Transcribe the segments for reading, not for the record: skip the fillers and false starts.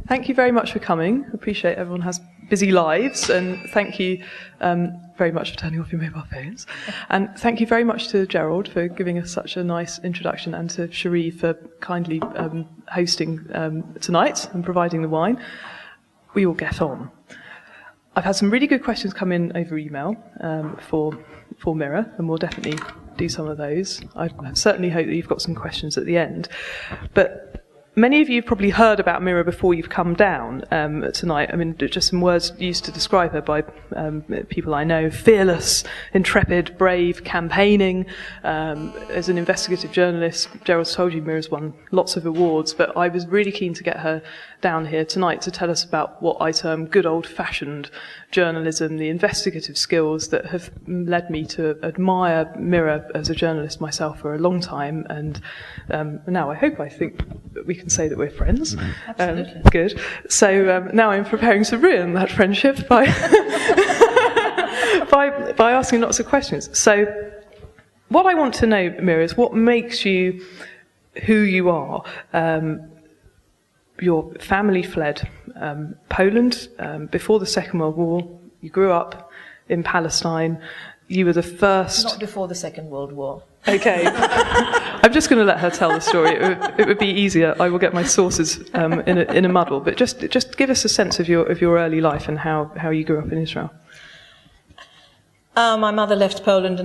Thank you very much for coming. I appreciate everyone has busy lives, and thank you very much for turning off your mobile phones. And thank you very much to Gerald for giving us such a nice introduction, and to Cherie for kindly hosting tonight and providing the wine. We will get on. I've had some really good questions come in over email for Mira, and we'll definitely do some of those. I certainly hope that you've got some questions at the end. But many of you have probably heard about Mira before you've come down tonight. I mean, just some words used to describe her by people I know: fearless, intrepid, brave, campaigning. As an investigative journalist, Gerald's told you Mira's won lots of awards, but I was really keen to get her down here tonight to tell us about what I term good old-fashioned journalism, the investigative skills that have led me to admire Mira as a journalist myself for a long time, and now I think that we can say that we're friends. Absolutely. Good. So now I'm preparing to ruin that friendship by by asking lots of questions. So what I want to know, Mira, is what makes you who you are. Your family fled Poland before the Second World War. You grew up in Palestine. You were the first... Not before the Second World War. Okay. I'm just going to let her tell the story. It would be easier. I will get my sources in a muddle. But just give us a sense of your early life and how you grew up in Israel. My mother left Poland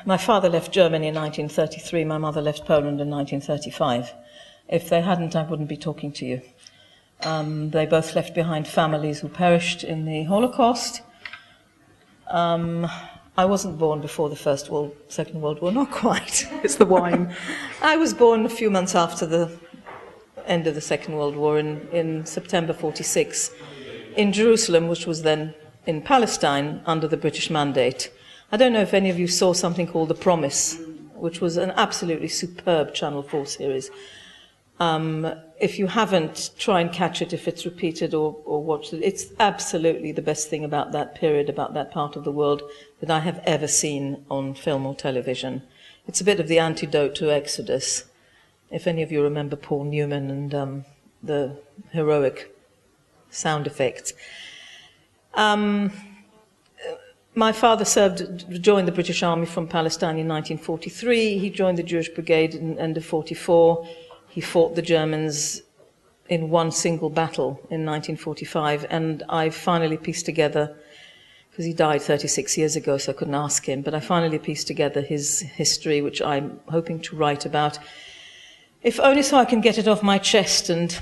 My father left Germany in 1933. My mother left Poland in 1935. If they hadn't, I wouldn't be talking to you. They both left behind families who perished in the Holocaust. I wasn't born before the Second World War, not quite. It's the wine. I was born a few months after the end of the Second World War in September 1946 in Jerusalem, which was then in Palestine under the British mandate. I don't know if any of you saw something called The Promise, which was an absolutely superb Channel 4 series. If you haven't, try and catch it if it's repeated or watched it. It's absolutely the best thing about that period, about that part of the world, that I have ever seen on film or television. It's a bit of the antidote to Exodus. If any of you remember Paul Newman and the heroic sound effects. My father joined the British Army from Palestine in 1943. He joined the Jewish Brigade in the end of 1944. He fought the Germans in one single battle in 1945, and I finally pieced together, because he died 36 years ago, so I couldn't ask him, but I finally pieced together his history, which I'm hoping to write about, if only so I can get it off my chest and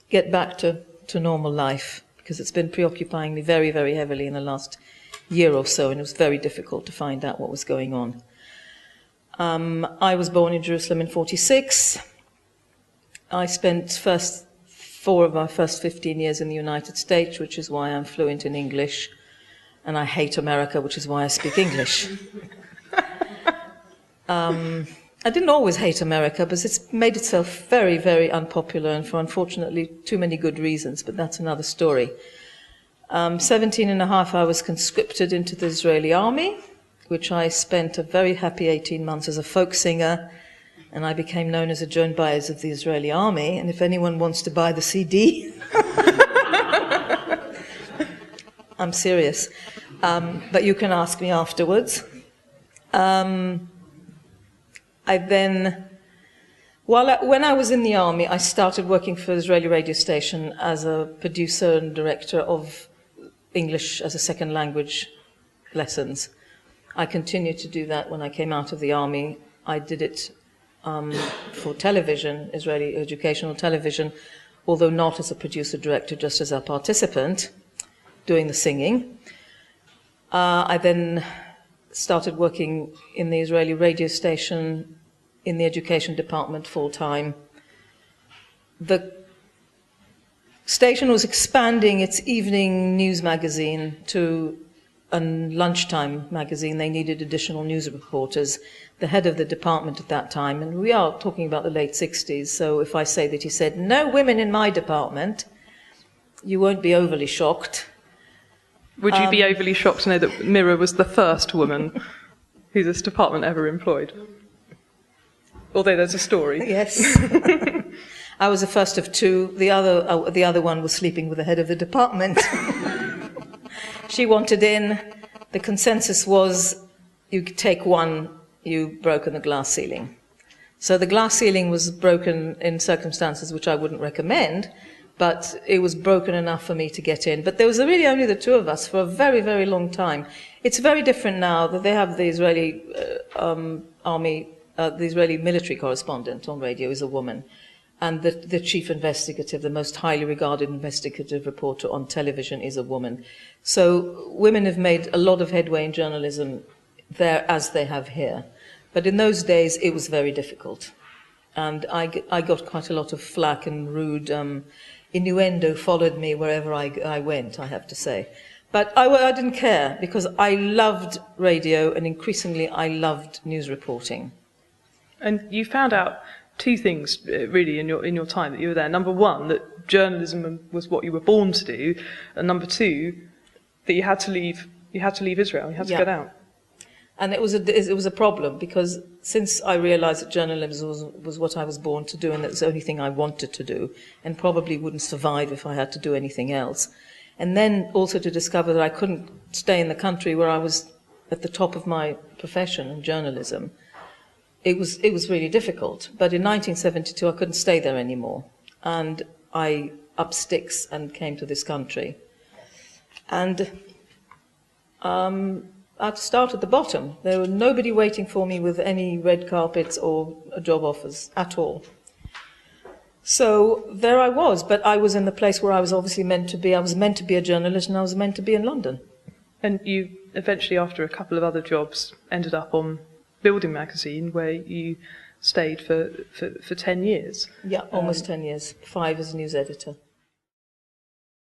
get back to normal life, because it's been preoccupying me very, very heavily in the last year or so, and it was very difficult to find out what was going on. I was born in Jerusalem in 1946. I spent four of my first 15 years in the United States, which is why I'm fluent in English, and I hate America, which is why I speak English. I didn't always hate America, but it's made itself very, very unpopular, and for unfortunately too many good reasons, but that's another story. 17 and a half, I was conscripted into the Israeli army, which I spent a very happy 18 months as a folk singer, and I became known as a Joan Baez of the Israeli army, and if anyone wants to buy the CD, I'm serious, but you can ask me afterwards. When I was in the army, I started working for the Israeli radio station as a producer and director of English as a second language lessons. I continued to do that when I came out of the army. I did it for television, Israeli educational television, although not as a producer-director, just as a participant, doing the singing. I then started working in the Israeli radio station in the education department full-time. The station was expanding its evening news magazine to a lunchtime magazine. They needed additional news reporters. The head of the department at that time, and we are talking about the late 60s, so if I say that he said, "No women in my department," you won't be overly shocked. Would you be overly shocked to know that Mira was the first woman who this department ever employed? Although there's a story. Yes. I was the first of two. The other one was sleeping with the head of the department. She wanted in. The consensus was, you take one, you've broken the glass ceiling. So the glass ceiling was broken in circumstances which I wouldn't recommend, but it was broken enough for me to get in. But there was really only the two of us for a very, very long time. It's very different now that they have the Israeli the Israeli military correspondent on radio is a woman, and the chief investigative, the most highly regarded investigative reporter on television is a woman. So women have made a lot of headway in journalism there as they have here. But in those days, it was very difficult. And I got quite a lot of flack and rude innuendo followed me wherever I went, I have to say. But I didn't care, because I loved radio, and increasingly I loved news reporting. And you found out two things, really, in your time that you were there. Number one, that journalism was what you were born to do, and number two, that you had to leave Israel, you had to get out. And it was a problem, because since I realized that journalism was what I was born to do, and that was the only thing I wanted to do, and probably wouldn't survive if I had to do anything else. And then also to discover that I couldn't stay in the country where I was at the top of my profession in journalism. It was really difficult. But in 1972, I couldn't stay there anymore. And I upped sticks and came to this country. And I'd start at the bottom. There was nobody waiting for me with any red carpets or job offers at all. So there I was, but I was in the place where I was obviously meant to be. I was meant to be a journalist, and I was meant to be in London. And you eventually, after a couple of other jobs, ended up on Building Magazine, where you stayed for 10 years. Yeah, almost 10 years. 5 as news editor.